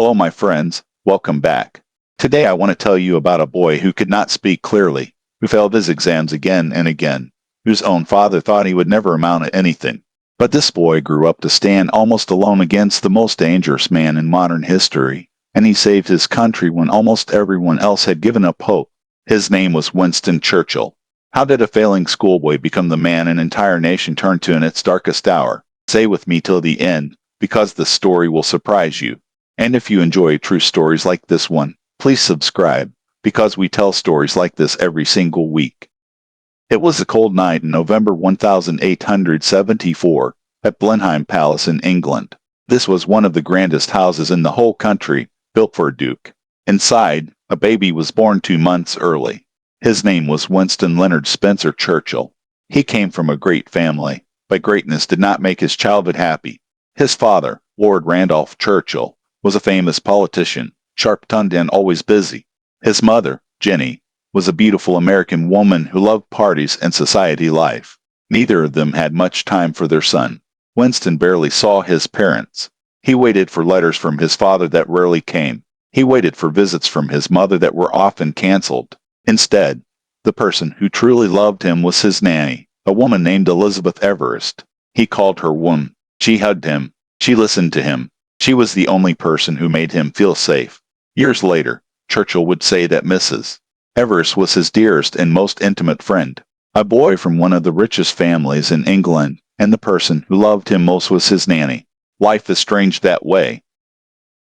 Hello, my friends. Welcome back. Today I want to tell you about a boy who could not speak clearly, who failed his exams again and again, whose own father thought he would never amount to anything. But this boy grew up to stand almost alone against the most dangerous man in modern history, and he saved his country when almost everyone else had given up hope. His name was Winston Churchill. How did a failing schoolboy become the man an entire nation turned to in its darkest hour? Stay with me till the end, because the story will surprise you. And if you enjoy true stories like this one, please subscribe, because we tell stories like this every single week. It was a cold night in November 1874 at Blenheim Palace in England. This was one of the grandest houses in the whole country, built for a duke. Inside, a baby was born 2 months early. His name was Winston Leonard Spencer Churchill. He came from a great family, but greatness did not make his childhood happy. His father, Lord Randolph Churchill, was a famous politician, sharp-tongued and always busy. His mother, Jenny, was a beautiful American woman who loved parties and society life. Neither of them had much time for their son. Winston barely saw his parents. He waited for letters from his father that rarely came. He waited for visits from his mother that were often canceled. Instead, the person who truly loved him was his nanny, a woman named Elizabeth Everest. He called her "Wom." She hugged him. She listened to him. She was the only person who made him feel safe. Years later, Churchill would say that Mrs. Everest was his dearest and most intimate friend. A boy from one of the richest families in England, and the person who loved him most was his nanny. Life is strange that way.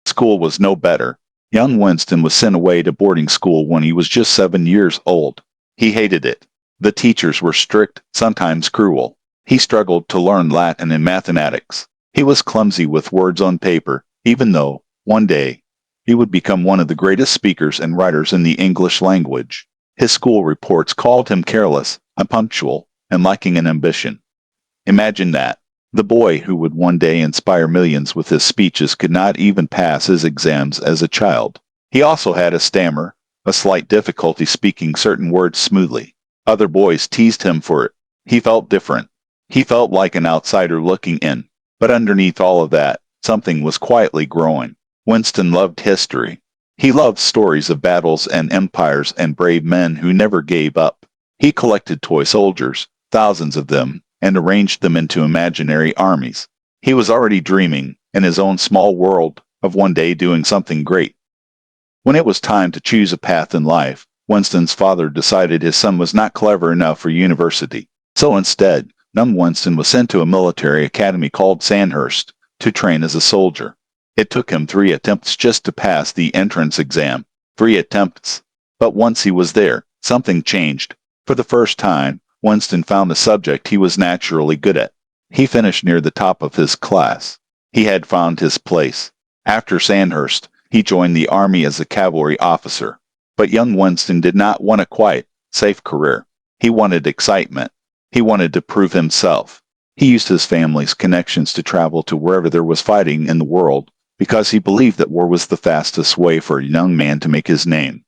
School was no better. Young Winston was sent away to boarding school when he was just 7 years old. He hated it. The teachers were strict, sometimes cruel. He struggled to learn Latin and mathematics. He was clumsy with words on paper, even though, one day, he would become one of the greatest speakers and writers in the English language. His school reports called him careless, unpunctual, and lacking in ambition. Imagine that. The boy who would one day inspire millions with his speeches could not even pass his exams as a child. He also had a stammer, a slight difficulty speaking certain words smoothly. Other boys teased him for it. He felt different. He felt like an outsider looking in. But underneath all of that, something was quietly growing. Winston loved history. He loved stories of battles and empires and brave men who never gave up. He collected toy soldiers, thousands of them, and arranged them into imaginary armies. He was already dreaming, in his own small world, of one day doing something great. When it was time to choose a path in life, Winston's father decided his son was not clever enough for university. So instead, young Winston was sent to a military academy called Sandhurst to train as a soldier. It took him 3 attempts just to pass the entrance exam. 3 attempts. But once he was there, something changed. For the first time, Winston found a subject he was naturally good at. He finished near the top of his class. He had found his place. After Sandhurst, he joined the army as a cavalry officer. But young Winston did not want a quiet, safe career. He wanted excitement. He wanted to prove himself. He used his family's connections to travel to wherever there was fighting in the world, because he believed that war was the fastest way for a young man to make his name.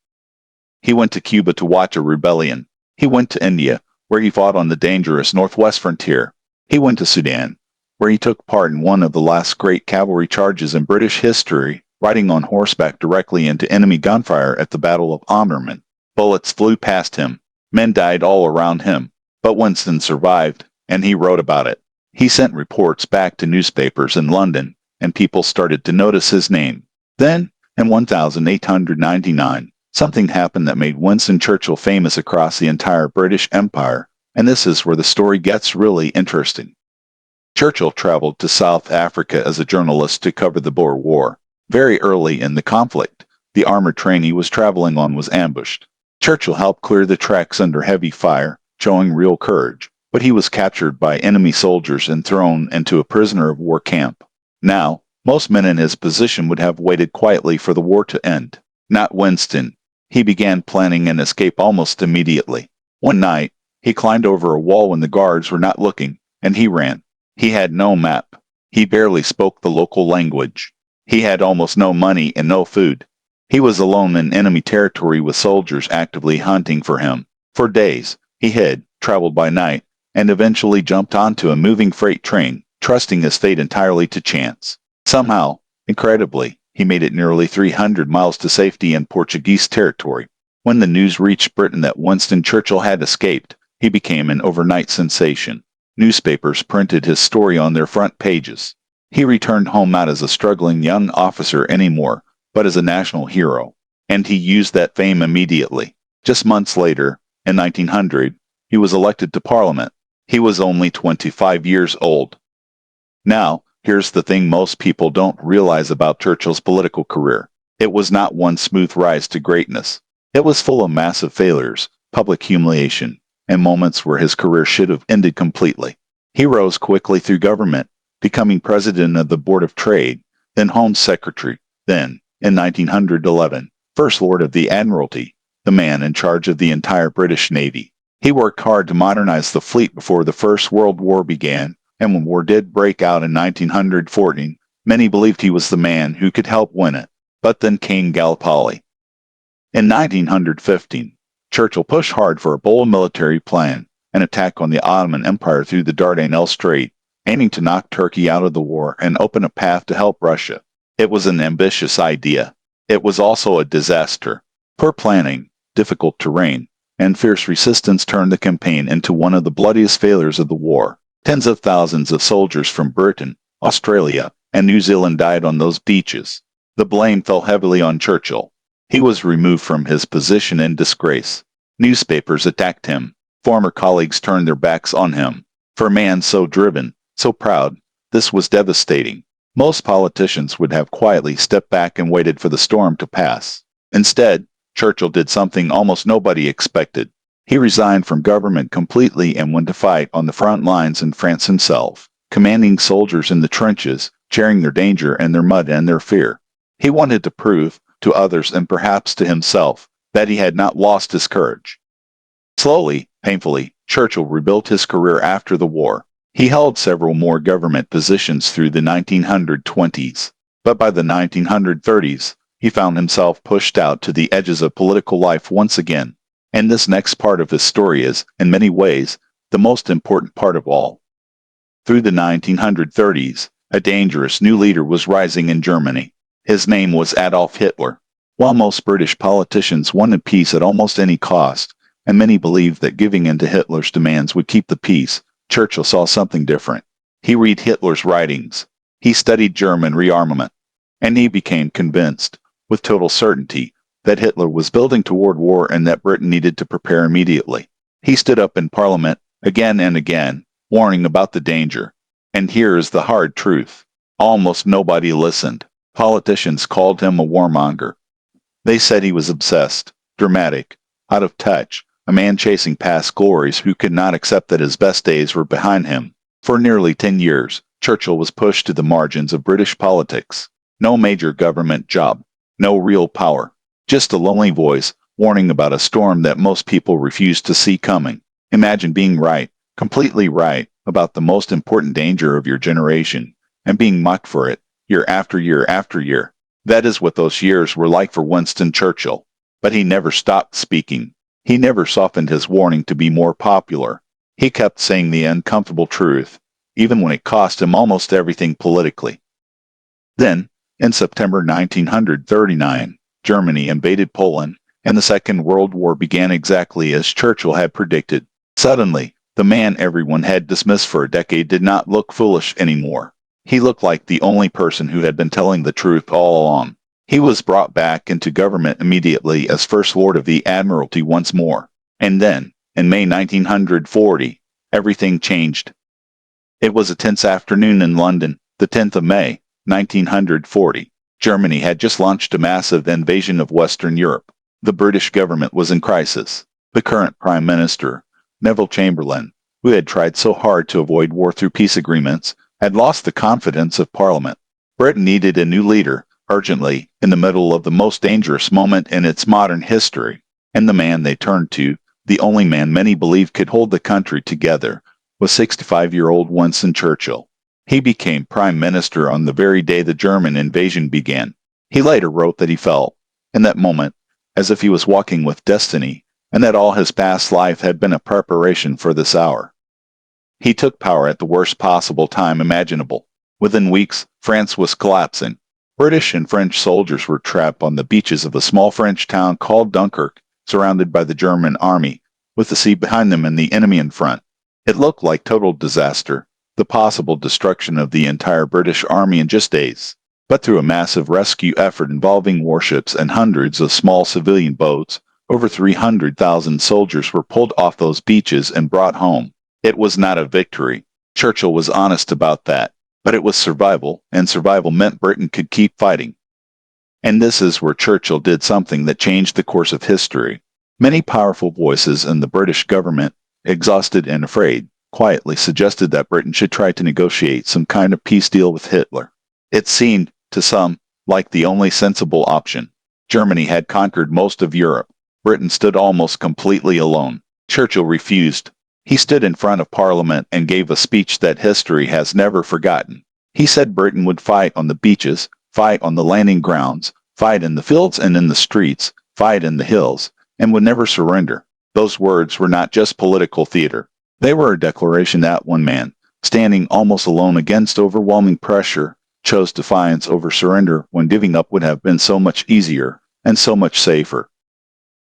He went to Cuba to watch a rebellion. He went to India, where he fought on the dangerous northwest frontier. He went to Sudan, where he took part in one of the last great cavalry charges in British history, riding on horseback directly into enemy gunfire at the Battle of Omdurman. Bullets flew past him. Men died all around him. But Winston survived, and he wrote about it. He sent reports back to newspapers in London, and people started to notice his name. Then, in 1899, something happened that made Winston Churchill famous across the entire British Empire, and this is where the story gets really interesting. Churchill traveled to South Africa as a journalist to cover the Boer War. Very early in the conflict, the armored train he was traveling on was ambushed. Churchill helped clear the tracks under heavy fire, showing real courage, but he was captured by enemy soldiers and thrown into a prisoner of war camp. Now, most men in his position would have waited quietly for the war to end. Not Winston. He began planning an escape almost immediately. One night, he climbed over a wall when the guards were not looking, and he ran. He had no map. He barely spoke the local language. He had almost no money and no food. He was alone in enemy territory with soldiers actively hunting for him. For days, he hid, traveled by night, and eventually jumped onto a moving freight train, trusting his fate entirely to chance. Somehow, incredibly, He made it nearly 300 miles to safety in Portuguese territory. When the news reached Britain that Winston Churchill had escaped, he became an overnight sensation. Newspapers printed his story on their front pages. He returned home not as a struggling young officer anymore, but as a national hero. And he used that fame immediately. Just months later, in 1900, he was elected to Parliament. He was only 25 years old. Now, here's the thing most people don't realize about Churchill's political career. It was not one smooth rise to greatness. It was full of massive failures, public humiliation, and moments where his career should have ended completely. He rose quickly through government, becoming president of the Board of Trade, then Home Secretary, then, in 1911, First Lord of the Admiralty, the man in charge of the entire British Navy. He worked hard to modernize the fleet before the First World War began, and when war did break out in 1914, many believed he was the man who could help win it. But then came Gallipoli. In 1915, Churchill pushed hard for a bold military plan, an attack on the Ottoman Empire through the Dardanelles Strait, aiming to knock Turkey out of the war and open a path to help Russia. It was an ambitious idea. It was also a disaster. Poor planning, difficult terrain, and fierce resistance turned the campaign into one of the bloodiest failures of the war. Tens of thousands of soldiers from Britain, Australia, and New Zealand died on those beaches. The blame fell heavily on Churchill. He was removed from his position in disgrace. Newspapers attacked him. Former colleagues turned their backs on him. For a man so driven, so proud, this was devastating. Most politicians would have quietly stepped back and waited for the storm to pass. Instead, Churchill did something almost nobody expected. He resigned from government completely and went to fight on the front lines in France himself, commanding soldiers in the trenches, sharing their danger and their mud and their fear. He wanted to prove, to others and perhaps to himself, that he had not lost his courage. Slowly, painfully, Churchill rebuilt his career after the war. He held several more government positions through the 1920s, but by the 1930s, he found himself pushed out to the edges of political life once again. And this next part of his story is, in many ways, the most important part of all. Through the 1930s, a dangerous new leader was rising in Germany. His name was Adolf Hitler. While most British politicians wanted peace at almost any cost, and many believed that giving in to Hitler's demands would keep the peace, Churchill saw something different. He read Hitler's writings. He studied German rearmament. And he became convinced, with total certainty, that Hitler was building toward war and that Britain needed to prepare immediately. He stood up in Parliament, again and again, warning about the danger. And here is the hard truth. Almost nobody listened. Politicians called him a warmonger. They said he was obsessed, dramatic, out of touch, a man chasing past glories who could not accept that his best days were behind him. For nearly 10 years, Churchill was pushed to the margins of British politics. No major government job, no real power, just a lonely voice warning about a storm that most people refused to see coming. Imagine being right, completely right, about the most important danger of your generation, and being mocked for it, year after year after year. That is what those years were like for Winston Churchill. But he never stopped speaking. He never softened his warning to be more popular. He kept saying the uncomfortable truth, even when it cost him almost everything politically. Then, in September 1939, Germany invaded Poland, and the Second World War began exactly as Churchill had predicted. Suddenly, the man everyone had dismissed for a decade did not look foolish anymore. He looked like the only person who had been telling the truth all along. He was brought back into government immediately as First Lord of the Admiralty once more. And then, in May 1940, everything changed. It was a tense afternoon in London, the 10th of May, 1940. Germany had just launched a massive invasion of Western Europe. The British government was in crisis. The current Prime Minister, Neville Chamberlain, who had tried so hard to avoid war through peace agreements, had lost the confidence of Parliament. Britain needed a new leader, urgently, in the middle of the most dangerous moment in its modern history. And the man they turned to, the only man many believed could hold the country together, was 65-year-old Winston Churchill. He became Prime Minister on the very day the German invasion began. He later wrote that he felt, in that moment, as if he was walking with destiny, and that all his past life had been a preparation for this hour. He took power at the worst possible time imaginable. Within weeks, France was collapsing. British and French soldiers were trapped on the beaches of a small French town called Dunkirk, surrounded by the German army, with the sea behind them and the enemy in front. It looked like total disaster, the possible destruction of the entire British army in just days. But through a massive rescue effort involving warships and hundreds of small civilian boats, over 300,000 soldiers were pulled off those beaches and brought home. It was not a victory. Churchill was honest about that. But it was survival, and survival meant Britain could keep fighting. And this is where Churchill did something that changed the course of history. Many powerful voices in the British government, exhausted and afraid, quietly suggested that Britain should try to negotiate some kind of peace deal with Hitler. It seemed, to some, like the only sensible option. Germany had conquered most of Europe. Britain stood almost completely alone. Churchill refused. He stood in front of Parliament and gave a speech that history has never forgotten. He said Britain would fight on the beaches, fight on the landing grounds, fight in the fields and in the streets, fight in the hills, and would never surrender. Those words were not just political theater. They were a declaration that one man, standing almost alone against overwhelming pressure, chose defiance over surrender when giving up would have been so much easier and so much safer.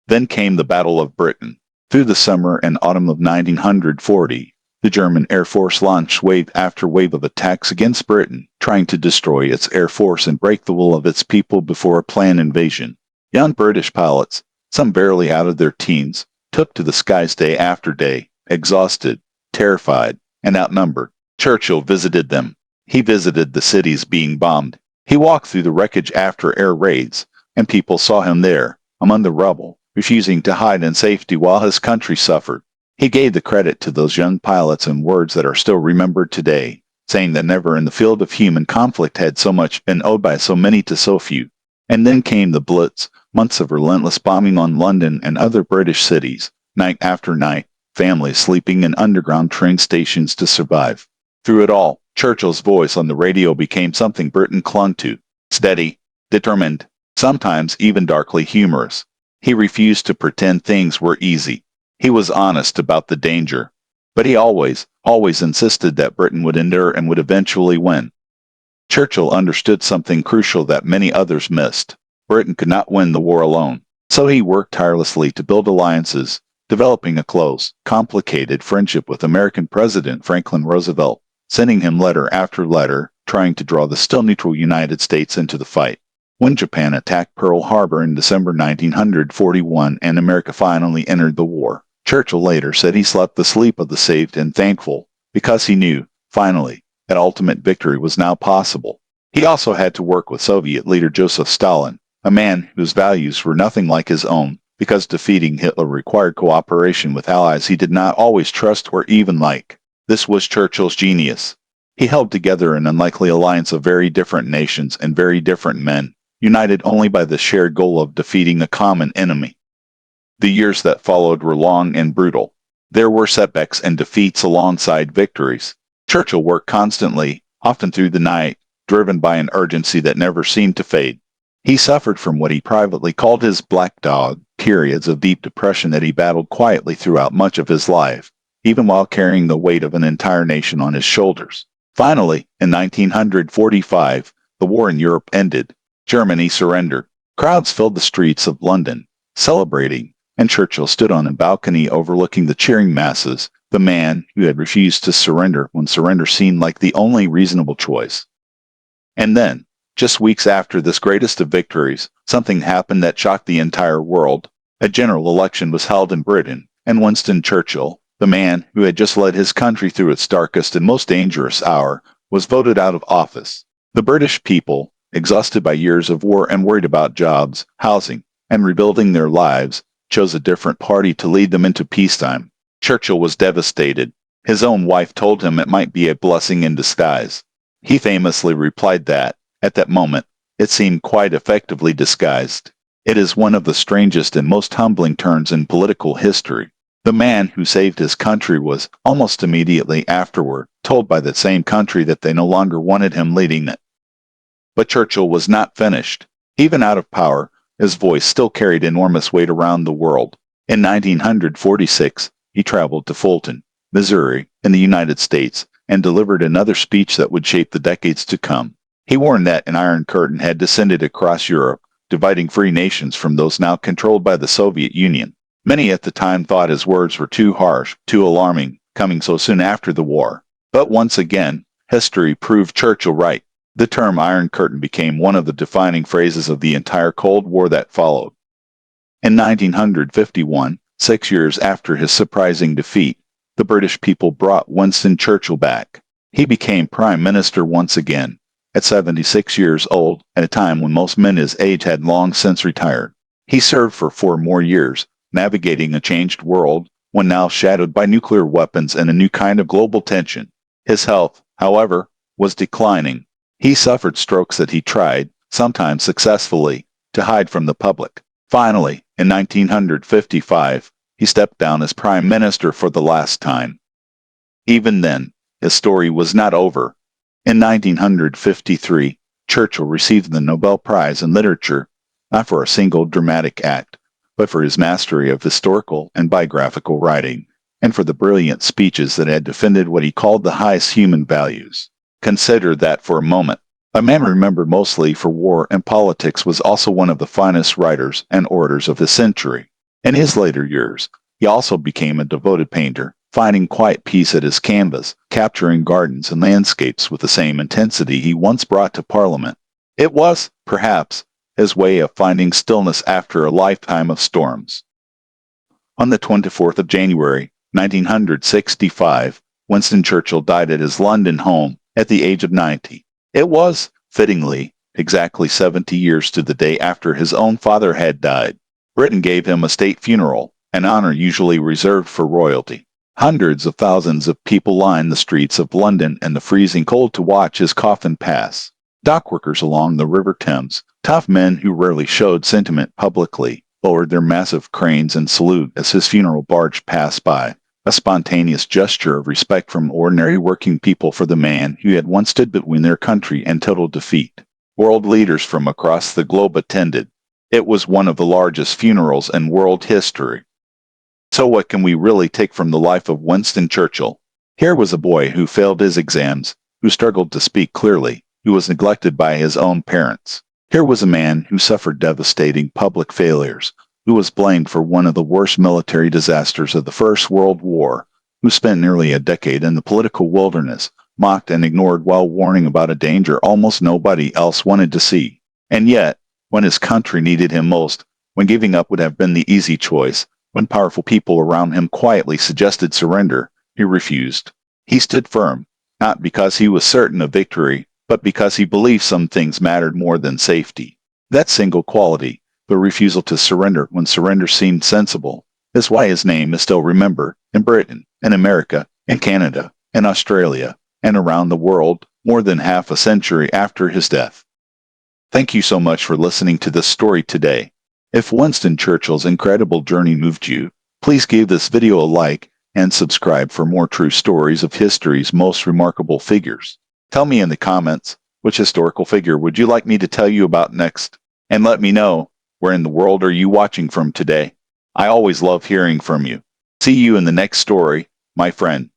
Then came the Battle of Britain. Through the summer and autumn of 1940, the German Air Force launched wave after wave of attacks against Britain, trying to destroy its air force and break the will of its people before a planned invasion. Young British pilots, some barely out of their teens, took to the skies day after day, exhausted, terrified, and outnumbered. Churchill visited them. He visited the cities being bombed. He walked through the wreckage after air raids, and people saw him there, among the rubble, refusing to hide in safety while his country suffered. He gave the credit to those young pilots in words that are still remembered today, saying that never in the field of human conflict had so much been owed by so many to so few. And then came the Blitz, months of relentless bombing on London and other British cities, night after night, families sleeping in underground train stations to survive. Through it all, Churchill's voice on the radio became something Britain clung to, steady, determined, sometimes even darkly humorous. He refused to pretend things were easy. He was honest about the danger. But he always insisted that Britain would endure and would eventually win. Churchill understood something crucial that many others missed. Britain could not win the war alone. So he worked tirelessly to build alliances, developing a close, complicated friendship with American President Franklin Roosevelt, sending him letter after letter, trying to draw the still neutral United States into the fight. When Japan attacked Pearl Harbor in December 1941 and America finally entered the war, Churchill later said he slept the sleep of the saved and thankful, because he knew, finally, that ultimate victory was now possible. He also had to work with Soviet leader Joseph Stalin, a man whose values were nothing like his own, because defeating Hitler required cooperation with allies he did not always trust or even like. This was Churchill's genius. He held together an unlikely alliance of very different nations and very different men, united only by the shared goal of defeating a common enemy. The years that followed were long and brutal. There were setbacks and defeats alongside victories. Churchill worked constantly, often through the night, driven by an urgency that never seemed to fade. He suffered from what he privately called his black dog, periods of deep depression that he battled quietly throughout much of his life, even while carrying the weight of an entire nation on his shoulders. Finally, in 1945, the war in Europe ended. Germany surrendered. Crowds filled the streets of London, celebrating, and Churchill stood on a balcony overlooking the cheering masses, the man who had refused to surrender when surrender seemed like the only reasonable choice. And then, just weeks after this greatest of victories, something happened that shocked the entire world. A general election was held in Britain, and Winston Churchill, the man who had just led his country through its darkest and most dangerous hour, was voted out of office. The British people, exhausted by years of war and worried about jobs, housing, and rebuilding their lives, chose a different party to lead them into peacetime. Churchill was devastated. His own wife told him it might be a blessing in disguise. He famously replied that, at that moment, it seemed quite effectively disguised. It is one of the strangest and most humbling turns in political history. The man who saved his country was, almost immediately afterward, told by that same country that they no longer wanted him leading it. But Churchill was not finished. Even out of power, his voice still carried enormous weight around the world. In 1946, he traveled to Fulton, Missouri, in the United States, and delivered another speech that would shape the decades to come. He warned that an Iron Curtain had descended across Europe, dividing free nations from those now controlled by the Soviet Union. Many at the time thought his words were too harsh, too alarming, coming so soon after the war. But once again, history proved Churchill right. The term Iron Curtain became one of the defining phrases of the entire Cold War that followed. In 1951, 6 years after his surprising defeat, the British people brought Winston Churchill back. He became Prime Minister once again, at 76 years old, at a time when most men his age had long since retired. He served for 4 more years, navigating a changed world, one now shadowed by nuclear weapons and a new kind of global tension. His health, however, was declining. He suffered strokes that he tried, sometimes successfully, to hide from the public. Finally, in 1955, he stepped down as Prime Minister for the last time. Even then, his story was not over. In 1953, Churchill received the Nobel Prize in Literature, not for a single dramatic act, but for his mastery of historical and biographical writing, and for the brilliant speeches that had defended what he called the highest human values. Consider that for a moment. A man remembered mostly for war and politics was also one of the finest writers and orators of his century. In his later years, he also became a devoted painter, finding quiet peace at his canvas, capturing gardens and landscapes with the same intensity he once brought to Parliament. It was, perhaps, his way of finding stillness after a lifetime of storms. On the 24th of January, 1965, Winston Churchill died at his London home at the age of 90. It was, fittingly, exactly 70 years to the day after his own father had died. Britain gave him a state funeral, an honor usually reserved for royalty. Hundreds of thousands of people lined the streets of London in the freezing cold to watch his coffin pass. Dockworkers along the River Thames, tough men who rarely showed sentiment publicly, lowered their massive cranes in salute as his funeral barge passed by, a spontaneous gesture of respect from ordinary working people for the man who had once stood between their country and total defeat. World leaders from across the globe attended. It was one of the largest funerals in world history. So what can we really take from the life of Winston Churchill? Here was a boy who failed his exams, who struggled to speak clearly, who was neglected by his own parents. Here was a man who suffered devastating public failures, who was blamed for one of the worst military disasters of the First World War, who spent nearly a decade in the political wilderness, mocked and ignored while warning about a danger almost nobody else wanted to see. And yet, when his country needed him most, when giving up would have been the easy choice, when powerful people around him quietly suggested surrender, he refused. He stood firm, not because he was certain of victory, but because he believed some things mattered more than safety. That single quality, the refusal to surrender when surrender seemed sensible, is why his name is still remembered in Britain, in America, in Canada, in Australia, and around the world more than half a century after his death. Thank you so much for listening to this story today. If Winston Churchill's incredible journey moved you, please give this video a like and subscribe for more true stories of history's most remarkable figures. Tell me in the comments, which historical figure would you like me to tell you about next? And let me know, where in the world are you watching from today? I always love hearing from you. See you in the next story, my friend.